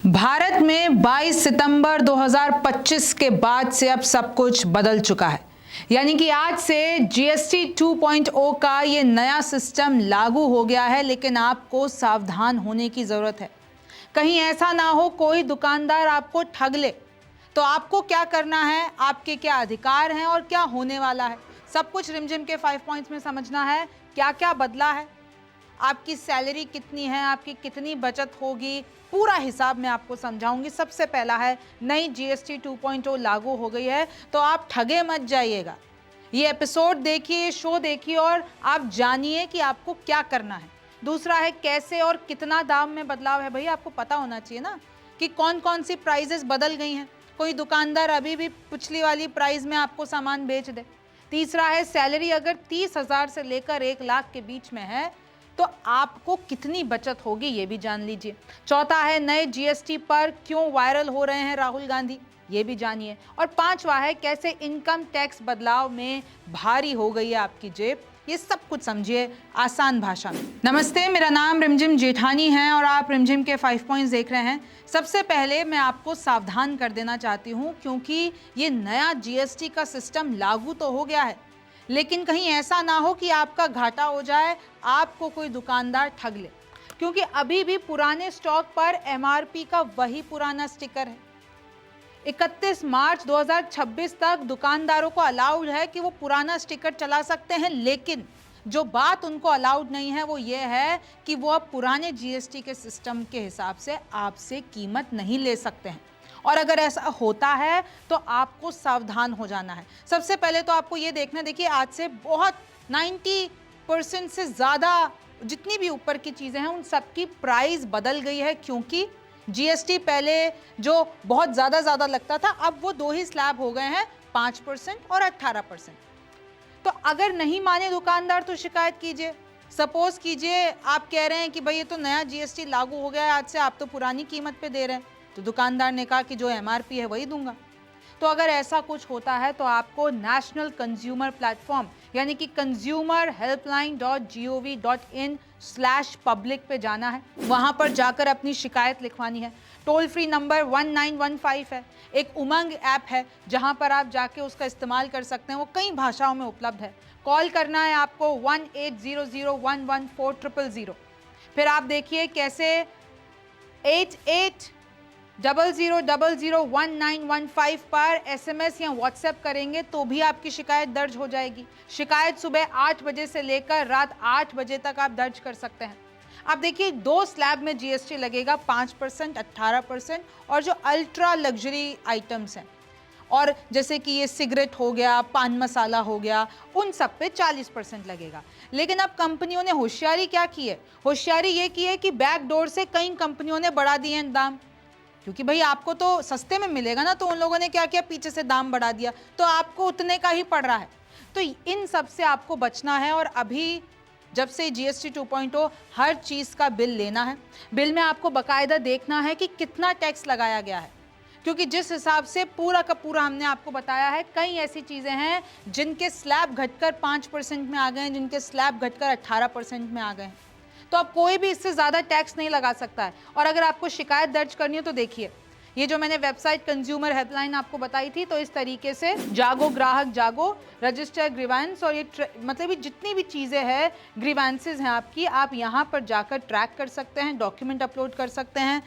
भारत में 22 सितंबर 2025 के बाद से अब सब कुछ बदल चुका है। यानी कि आज से जीएसटी 2.0 का ये नया सिस्टम लागू हो गया है, लेकिन आपको सावधान होने की ज़रूरत है। कहीं ऐसा ना हो कोई दुकानदार आपको ठग ले। तो आपको क्या करना है, आपके क्या अधिकार हैं और क्या होने वाला है, सब कुछ रिमझिम के 5 पॉइंट्स में समझना है। क्या क्या बदला है, आपकी सैलरी कितनी है, आपकी कितनी बचत होगी, पूरा हिसाब मैं आपको समझाऊंगी। सबसे पहला है, नई जीएसटी 2.0 लागू हो गई है, तो आप ठगे मत जाइएगा। ये एपिसोड देखिए, शो देखिए और आप जानिए कि आपको क्या करना है। दूसरा है, कैसे और कितना दाम में बदलाव है। भाई आपको पता होना चाहिए ना कि कौन कौन सी प्राइजेस बदल गई हैं। कोई दुकानदार अभी भी पिछली वाली प्राइस में आपको सामान बेच दे। तीसरा है, सैलरी अगर 30,000 से लेकर 1 लाख के बीच में है तो आपको कितनी बचत होगी, ये भी जान लीजिए। चौथा है, नए जीएसटी पर क्यों वायरल हो रहे हैं राहुल गांधी, ये भी जानिए। और पांचवा है, कैसे इनकम टैक्स बदलाव में भारी हो गई है आपकी जेब। ये सब कुछ समझिए आसान भाषा में। नमस्ते, मेरा नाम रिमझिम जेठानी है और आप रिमझिम के 5 पॉइंट्स देख रहे हैं। सबसे पहले मैं आपको सावधान कर देना चाहती हूँ, क्योंकि ये नया जीएसटी का सिस्टम लागू तो हो गया है, लेकिन कहीं ऐसा ना हो कि आपका घाटा हो जाए, आपको कोई दुकानदार ठग ले। क्योंकि अभी भी पुराने स्टॉक पर एमआरपी का वही पुराना स्टिकर है। 31 मार्च 2026 तक दुकानदारों को अलाउड है कि वो पुराना स्टिकर चला सकते हैं, लेकिन जो बात उनको अलाउड नहीं है वो ये है कि वो अब पुराने जीएसटी के सिस्टम के हिसाब से आपसे कीमत नहीं ले सकते हैं। और अगर ऐसा होता है तो आपको सावधान हो जाना है। सबसे पहले तो आपको ये देखना, देखिए आज से बहुत 90% से ज़्यादा जितनी भी ऊपर की चीज़ें हैं उन सब की प्राइस बदल गई है। क्योंकि जीएसटी पहले जो बहुत ज़्यादा लगता था, अब वो 2 ही स्लैब हो गए हैं, 5% और 18%। तो अगर नहीं माने दुकानदार तो शिकायत कीजिए। सपोज कीजिए आप कह रहे हैं कि भाई ये तो नया जीएसटी लागू हो गया है, आज से आप तो पुरानी कीमत पे दे रहे हैं। तो दुकानदार ने कहा कि जो एमआरपी है वही दूंगा। तो अगर ऐसा कुछ होता है तो आपको नेशनल कंज्यूमर प्लेटफॉर्म यानी कि consumerhelpline.gov.in/public पे जाना है। वहां पर जाकर अपनी शिकायत लिखवानी है। टोल फ्री नंबर 1915 है। एक उमंग ऐप है जहां पर आप जाके उसका इस्तेमाल कर सकते हैं, वो कई भाषाओं में उपलब्ध है। कॉल करना है आपको 1800114000। फिर आप देखिए कैसे 8800001915 पर एसएमएस या व्हाट्सएप करेंगे तो भी आपकी शिकायत दर्ज हो जाएगी। शिकायत सुबह 8 बजे से लेकर रात 8 बजे तक आप दर्ज कर सकते हैं। आप देखिए 2 स्लैब में जीएसटी लगेगा, 5%, 18%, और जो अल्ट्रा लग्जरी आइटम्स हैं और जैसे कि ये सिगरेट हो गया, पान मसाला हो गया, उन सब पे 40% लगेगा। लेकिन अब कंपनियों ने होशियारी क्या की है, होशियारी ये की है कि बैक डोर से कई कंपनियों ने बढ़ा दिए हैं दाम। क्योंकि भाई आपको तो सस्ते में मिलेगा ना, तो उन लोगों ने क्या किया, पीछे से दाम बढ़ा दिया, तो आपको उतने का ही पड़ रहा है। तो इन सब से आपको बचना है। और अभी जब से जीएसटी 2.0, हर चीज़ का बिल लेना है। बिल में आपको बाकायदा देखना है कि कितना टैक्स लगाया गया है, क्योंकि जिस हिसाब से पूरा का पूरा हमने आपको बताया है, कई ऐसी चीज़ें हैं जिनके स्लैब घटकर 5% में आ गए हैं, जिनके स्लैब घटकर 18% में आ गए हैं। तो अब कोई भी इससे ज़्यादा टैक्स नहीं लगा सकता है। और अगर आपको शिकायत दर्ज करनी हो तो देखिए, ये जो मैंने वेबसाइट कंज्यूमर हेल्पलाइन आपको बताई थी, तो इस तरीके से जागो ग्राहक जागो, रजिस्टर ग्रीवेंस, और ये मतलब जितनी भी चीज़ें हैं, ग्रीवेंसेज हैं आपकी, आप यहाँ पर जाकर ट्रैक कर सकते हैं, डॉक्यूमेंट अपलोड कर सकते हैं,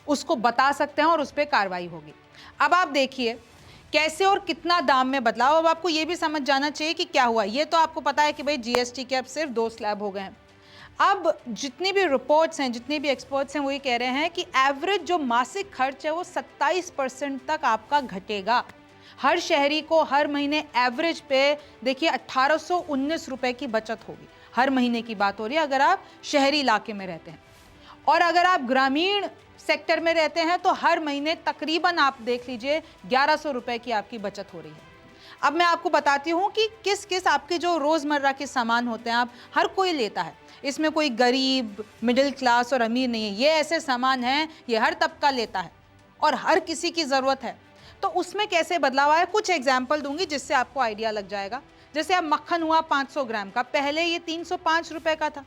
उसको बता सकते हैं और उस पर कार्रवाई होगी। अब आप देखिए कैसे और कितना दाम में बदलाव। अब आपको ये भी समझ जाना चाहिए कि क्या हुआ। ये तो आपको पता है कि भाई जीएसटी के अब सिर्फ 2 स्लैब हो गए हैं। अब जितनी भी रिपोर्ट्स हैं, जितने भी एक्सपर्ट्स हैं, वो ये कह रहे हैं कि एवरेज जो मासिक खर्च है वो 27% तक आपका घटेगा। हर शहरी को हर महीने एवरेज पे देखिए 1819 रुपए की बचत होगी। हर महीने की बात हो रही है अगर आप शहरी इलाके में रहते हैं। और अगर आप ग्रामीण सेक्टर में रहते हैं तो हर महीने तकरीबन आप देख लीजिए 1100 रुपए की आपकी बचत हो रही है। अब मैं आपको बताती हूँ कि किस किस आपके जो रोज़मर्रा के सामान होते हैं, आप हर कोई लेता है। इसमें कोई गरीब, मिडिल क्लास और अमीर नहीं है। ये ऐसे सामान हैं, ये हर तबका लेता है और हर किसी की ज़रूरत है। तो उसमें कैसे बदलाव आया, कुछ एग्जाम्पल दूंगी जिससे आपको आइडिया लग जाएगा। जैसे अब मक्खन हुआ 500 ग्राम का, पहले ये 305 रुपये का था,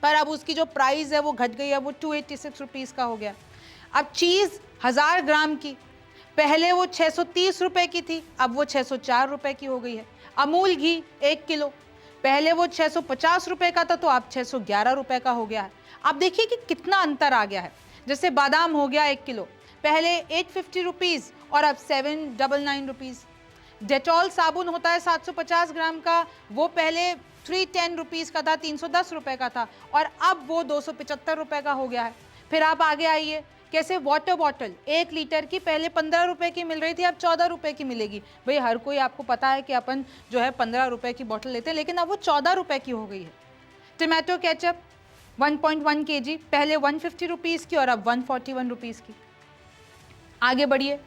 पर अब उसकी जो प्राइस है वो घट गई है, वो 286 रुपीज़ का हो गया। अब चीज 1000 ग्राम की पहले वो 630 रुपए की थी, अब वो 604 रुपए की हो गई है। अमूल घी 1 किलो पहले वो 650 रुपए का था, तो अब 611 रुपए का हो गया है। आप देखिए कि कितना अंतर आ गया है। जैसे बादाम हो गया 1 किलो पहले 850 रुपीज और अब 799 रुपीज। डेटॉल साबुन होता है 750 ग्राम का, वो पहले 310 रुपीज का था, 310 रुपए का था, और अब वो 275 रुपए का हो गया है। फिर आप आगे आइए, कैसे वाटर बॉटल 1 लीटर की पहले 15 रुपए की मिल रही थी, अब 14 रुपए की मिलेगी। भाई हर कोई, आपको पता है कि अपन जो है 15 रुपए की बॉटल लेते हैं, लेकिन अब वो 14 रुपए की हो गई है। टमाटो केचप 1.1 kg पहले 150 रुपीज़ की और अब 141 रुपीज़ की। आगे बढ़िए,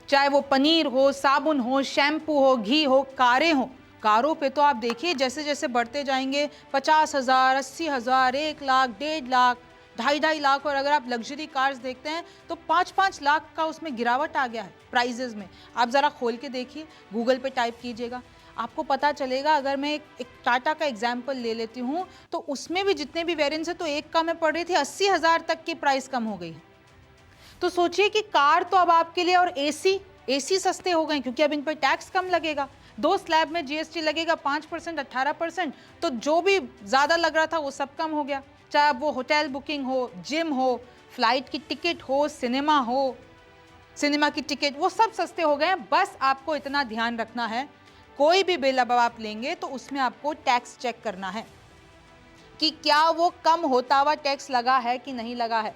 चाहे वो पनीर हो, साबुन हो, शैम्पू हो, घी हो, कारें हो। कारों पे तो आप देखिए जैसे जैसे बढ़ते जाएंगे 50,000, 80,000, 1 लाख, 1.5 लाख, 2.5 लाख, और अगर आप लग्जरी कार्स देखते हैं तो 5-5 लाख का उसमें गिरावट आ गया है प्राइजेज में। आप ज़रा खोल के देखिए, गूगल पे टाइप कीजिएगा, आपको पता चलेगा। अगर मैं एक टाटा का एग्जाम्पल ले लेती हूँ तो उसमें भी जितने भी वेरिएंट्स है, तो एक का मैं पढ़ रही थी 80,000 तक की प्राइस कम हो गई है। तो सोचिए कि कार तो अब आपके लिए, और एसी सस्ते हो गए क्योंकि अब इन पर टैक्स कम लगेगा। 2 स्लैब में जीएसटी लगेगा 5%, 18%, तो जो भी ज़्यादा लग रहा था वो सब कम हो गया। चाहे अब वो होटल बुकिंग हो, जिम हो, फ्लाइट की टिकट हो, सिनेमा की टिकट, वो सब सस्ते हो गए हैं। बस आपको इतना ध्यान रखना है, कोई भी बिल अब आप लेंगे तो उसमें आपको टैक्स चेक करना है कि क्या वो कम होता हुआ टैक्स लगा है कि नहीं लगा है।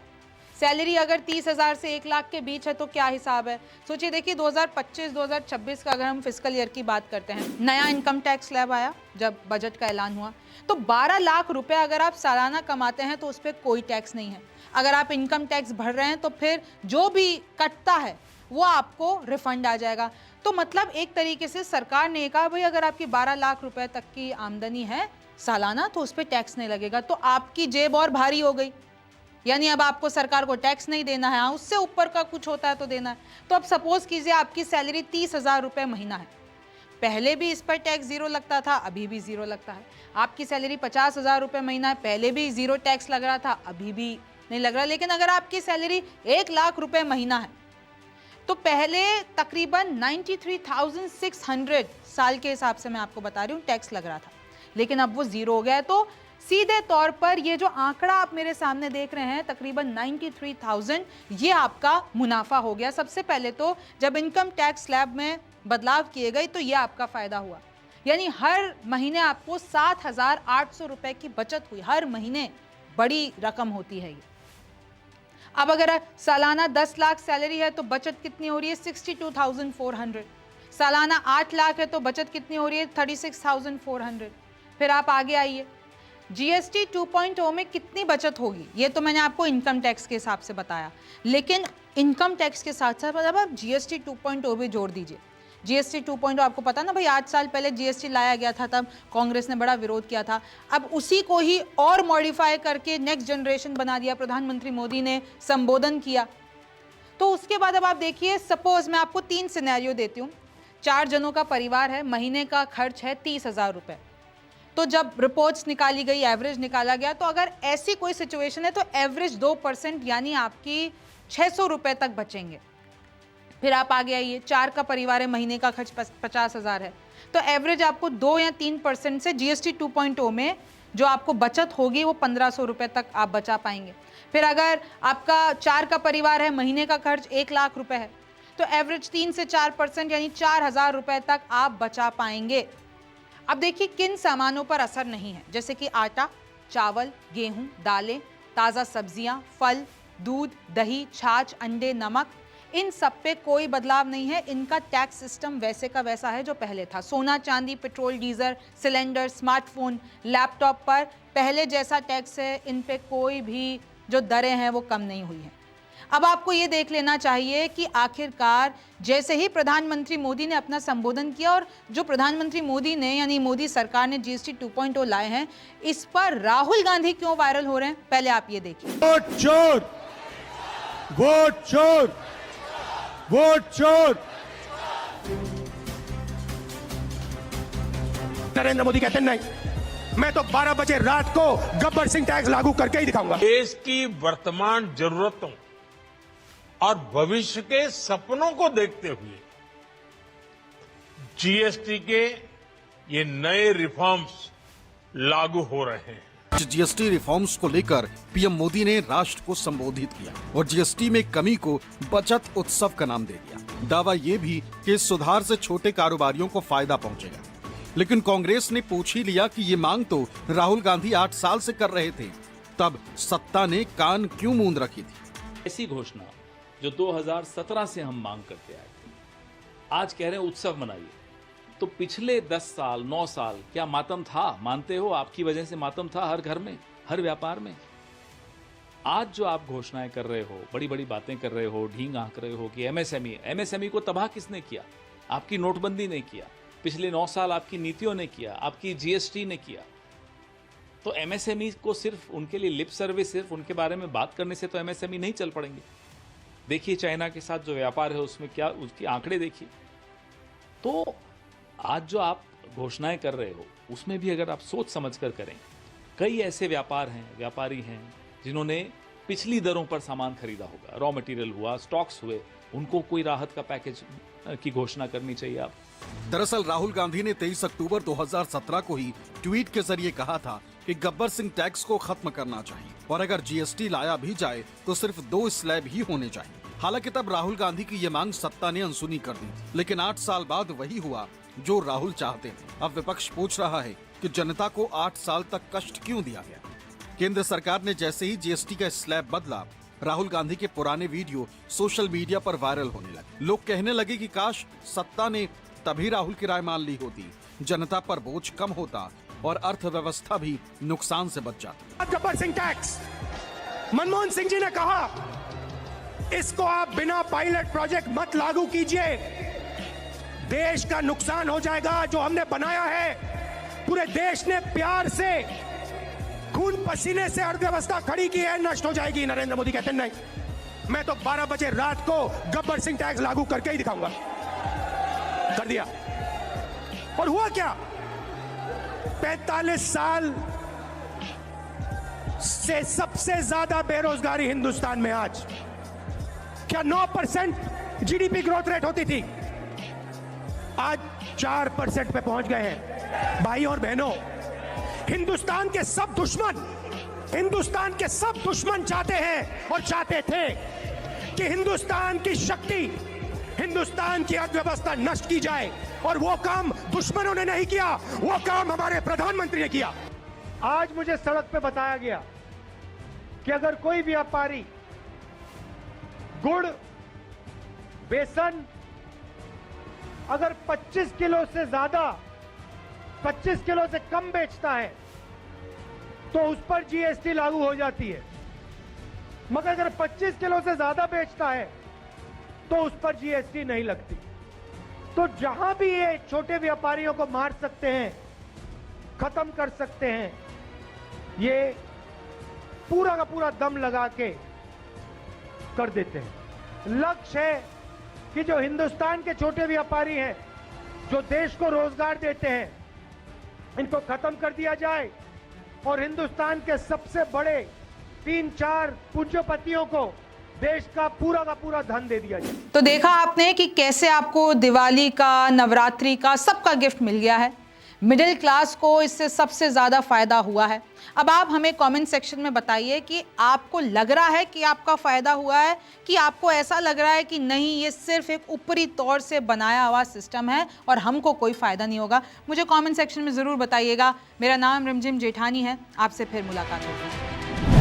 सैलरी अगर 30,000 से 1 लाख के बीच है तो क्या हिसाब है। सोचिए, देखिए 2025-2026 का अगर हम फिस्कल ईयर की बात करते हैं, नया इनकम टैक्स स्लैब आया जब बजट का ऐलान हुआ, तो 12 लाख रुपए अगर आप सालाना कमाते हैं तो उस पर कोई टैक्स नहीं है। अगर आप इनकम टैक्स भर रहे हैं तो फिर जो भी कटता है वो आपको रिफंड आ जाएगा। तो मतलब एक तरीके से सरकार ने कहा, भाई अगर आपकी 12 लाख रुपए तक की आमदनी है सालाना तो उस पर टैक्स नहीं लगेगा। तो आपकी जेब और भारी हो गई, यानी अब आपको सरकार को टैक्स नहीं देना है। हाँ, उससे ऊपर का कुछ होता है तो देना है। तो अब सपोज कीजिए आपकी सैलरी 30,000 रुपये महीना है, पहले भी इस पर टैक्स 0 लगता था, अभी भी 0 लगता है। आपकी सैलरी 50,000 रुपये महीना है, पहले भी 0 टैक्स लग रहा था, अभी भी नहीं लग रहा। लेकिन अगर आपकी सैलरी 1 लाख रुपये महीना है तो पहले तकरीबन 93,600 साल के हिसाब से मैं आपको बता रही हूँ टैक्स लग रहा था, लेकिन अब वो 0 हो गया है। तो सीधे तौर पर ये जो आंकड़ा आप मेरे सामने देख रहे हैं तकरीबन 93,000, ये आपका मुनाफा हो गया। सबसे पहले तो जब इनकम टैक्स स्लैब में बदलाव किए गए तो ये आपका फायदा हुआ, यानी हर महीने आपको 7,800 रुपए की बचत हुई। हर महीने बड़ी रकम होती है ये। अब अगर सालाना 10 लाख सैलरी है तो बचत कितनी हो रही है, 62,400। सालाना 8 लाख है तो बचत कितनी हो रही है, 36,400। फिर आप आगे आइए, जीएसटी 2.0 में कितनी बचत होगी, ये तो मैंने आपको इनकम टैक्स के हिसाब से बताया। लेकिन इनकम टैक्स के साथ साथ अब आप जीएसटी 2.0 भी जोड़ दीजिए। जीएसटी 2.0 आपको पता ना भाई, 8 साल पहले जीएसटी लाया गया था, तब कांग्रेस ने बड़ा विरोध किया था। अब उसी को ही और मॉडिफाई करके नेक्स्ट जनरेशन बना दिया, प्रधानमंत्री मोदी ने संबोधन किया। तो उसके बाद अब आप देखिए, सपोज मैं आपको 3 सिनेरियो देती हूँ। 4 जनों का परिवार है, महीने का खर्च है 30,000 रुपये। तो जब रिपोर्ट्स निकाली गई, एवरेज निकाला गया, तो अगर ऐसी कोई सिचुएशन है तो एवरेज 2% यानी आपकी 600 रुपये तक बचेंगे। फिर आप आगे आइए, 4 का परिवार है, महीने का खर्च 50,000 है, तो एवरेज आपको 2 या 3% से जीएसटी 2.0 में जो आपको बचत होगी वो 1,500 रुपये तक आप बचा पाएंगे। फिर अगर आपका 4 का परिवार है, महीने का खर्च 1 लाख रुपए है, तो एवरेज 3 से 4% यानी 4,000 रुपये तक आप बचा पाएंगे। अब देखिए किन सामानों पर असर नहीं है, जैसे कि आटा, चावल, गेहूं, दालें, ताज़ा सब्जियां, फल, दूध, दही, छाछ, अंडे, नमक, इन सब पे कोई बदलाव नहीं है। इनका टैक्स सिस्टम वैसे का वैसा है जो पहले था। सोना, चांदी, petrol, diesel, cylinder, smartphone, laptop पर पहले जैसा टैक्स है। इन पे कोई भी जो दरें हैं वो कम नहीं हुई हैं। अब आपको ये देख लेना चाहिए कि आखिरकार जैसे ही प्रधानमंत्री मोदी ने अपना संबोधन किया, और जो प्रधानमंत्री मोदी ने यानी मोदी सरकार ने जीएसटी 2.0 लाए हैं, इस पर राहुल गांधी क्यों वायरल हो रहे हैं, पहले आप ये देखिए। वोट चोर, वोट चोर, वोट चोर। नरेंद्र मोदी कहते नहीं, मैं तो 12 बजे रात को गब्बर सिंह टैक्स लागू करके ही दिखाऊंगा। देश की वर्तमान जरूरतों और भविष्य के सपनों को देखते हुए जीएसटी के ये नए रिफॉर्म्स लागू हो रहे हैं। जीएसटी रिफॉर्म्स को लेकर पीएम मोदी ने राष्ट्र को संबोधित किया और जीएसटी में कमी को बचत उत्सव का नाम दे दिया। दावा ये भी कि इस सुधार से छोटे कारोबारियों को फायदा पहुंचेगा। लेकिन कांग्रेस ने पूछ ही लिया कि ये मांग तो राहुल गांधी 8 साल से कर रहे थे, तब सत्ता ने कान क्यों मूंद रखी थी। ऐसी घोषणा जो 2017 से हम मांग करते आए थे, आज कह रहे हैं उत्सव मनाइए। तो पिछले 10 साल 9 साल क्या मातम था? मानते हो आपकी वजह से मातम था हर घर में, हर व्यापार में। आज जो आप घोषणाएं कर रहे हो, बड़ी बड़ी बातें कर रहे हो, ढींग आंक रहे हो कि एमएसएमई को तबाह किसने किया? आपकी नोटबंदी ने किया, पिछले 9 साल आपकी नीतियों ने किया, आपकी जीएसटी ने किया। तो एमएसएमई को सिर्फ उनके लिए लिप सर्विस, सिर्फ उनके बारे में बात करने से तो एमएसएमई नहीं चल पड़ेंगे। देखिए चाइना के साथ जो व्यापार है उसमें क्या उसकी आंकड़े देखिए। तो आज जो आप घोषणाएं कर रहे हो उसमें भी अगर आप सोच समझ कर करें, कई ऐसे व्यापारी हैं जिन्होंने पिछली दरों पर सामान खरीदा होगा, रॉ मटेरियल हुआ, स्टॉक्स हुए, उनको कोई राहत का पैकेज की घोषणा करनी चाहिए आप। दरअसल राहुल गांधी ने 23 अक्टूबर 2017 को ही ट्वीट के जरिए कहा था कि गब्बर सिंह टैक्स को खत्म करना चाहिए और अगर जीएसटी लाया भी जाए तो सिर्फ 2 स्लैब ही होने चाहिए। हालांकि तब राहुल गांधी की ये मांग सत्ता ने अनसुनी कर दी, लेकिन 8 साल बाद वही हुआ जो राहुल चाहते थे। अब विपक्ष पूछ रहा है कि जनता को 8 साल तक कष्ट क्यों दिया गया। केंद्र सरकार ने जैसे ही जीएसटी का स्लैब बदला, राहुल गांधी के पुराने वीडियो सोशल मीडिया पर वायरल होने लगे। लोग कहने लगे कि काश सत्ता ने तभी राहुल की राय मान ली होती, जनता पर बोझ कम होता और अर्थव्यवस्था भी नुकसान से बच जाती। गब्बर सिंह टैक्स, मनमोहन सिंह जी ने कहा इसको आप बिना पायलट प्रोजेक्ट मत लागू कीजिए, देश का नुकसान हो जाएगा। जो हमने बनाया है पूरे देश ने प्यार से खून पसीने से अर्थव्यवस्था खड़ी की है, नष्ट हो जाएगी। नरेंद्र मोदी कहते नहीं, मैं तो 12 बजे रात को गब्बर सिंह टैक्स लागू करके ही दिखाऊंगा। कर दिया और हुआ क्या? 45 साल से सबसे ज्यादा बेरोजगारी हिंदुस्तान में आज। क्या 9% जीडीपी ग्रोथ रेट होती थी, आज 4% पे पहुंच गए हैं। भाई और बहनों, हिंदुस्तान के सब दुश्मन चाहते हैं और चाहते थे कि हिंदुस्तान की शक्ति, हिंदुस्तान की अर्थव्यवस्था नष्ट की जाए, और वो काम दुश्मनों ने नहीं किया, वो काम हमारे प्रधानमंत्री ने किया। आज मुझे सड़क पे बताया गया कि अगर कोई व्यापारी गुड़, बेसन अगर 25 किलो से ज्यादा, 25 किलो से कम बेचता है तो उस पर जीएसटी लागू हो जाती है, मगर अगर 25 किलो से ज्यादा बेचता है तो उस पर जीएसटी नहीं लगती। तो जहां भी ये छोटे व्यापारियों को मार सकते हैं, खत्म कर सकते हैं, ये पूरा का पूरा दम लगा के कर देते हैं। लक्ष्य है कि जो हिंदुस्तान के छोटे व्यापारी हैं, जो देश को रोजगार देते हैं, इनको खत्म कर दिया जाए और हिंदुस्तान के सबसे बड़े 3-4 पूंजीपतियों को देश का पूरा धन दे दिया जाए। तो देखा आपने कि कैसे आपको दिवाली का, नवरात्रि का, सबका गिफ्ट मिल गया है। मिडिल क्लास को इससे सबसे ज़्यादा फ़ायदा हुआ है। अब आप हमें कमेंट सेक्शन में बताइए कि आपको लग रहा है कि आपका फ़ायदा हुआ है, कि आपको ऐसा लग रहा है कि नहीं, ये सिर्फ एक ऊपरी तौर से बनाया हुआ सिस्टम है और हमको कोई फ़ायदा नहीं होगा। मुझे कमेंट सेक्शन में ज़रूर बताइएगा। मेरा नाम रिमझिम जेठानी है। आपसे फिर मुलाकात होगी।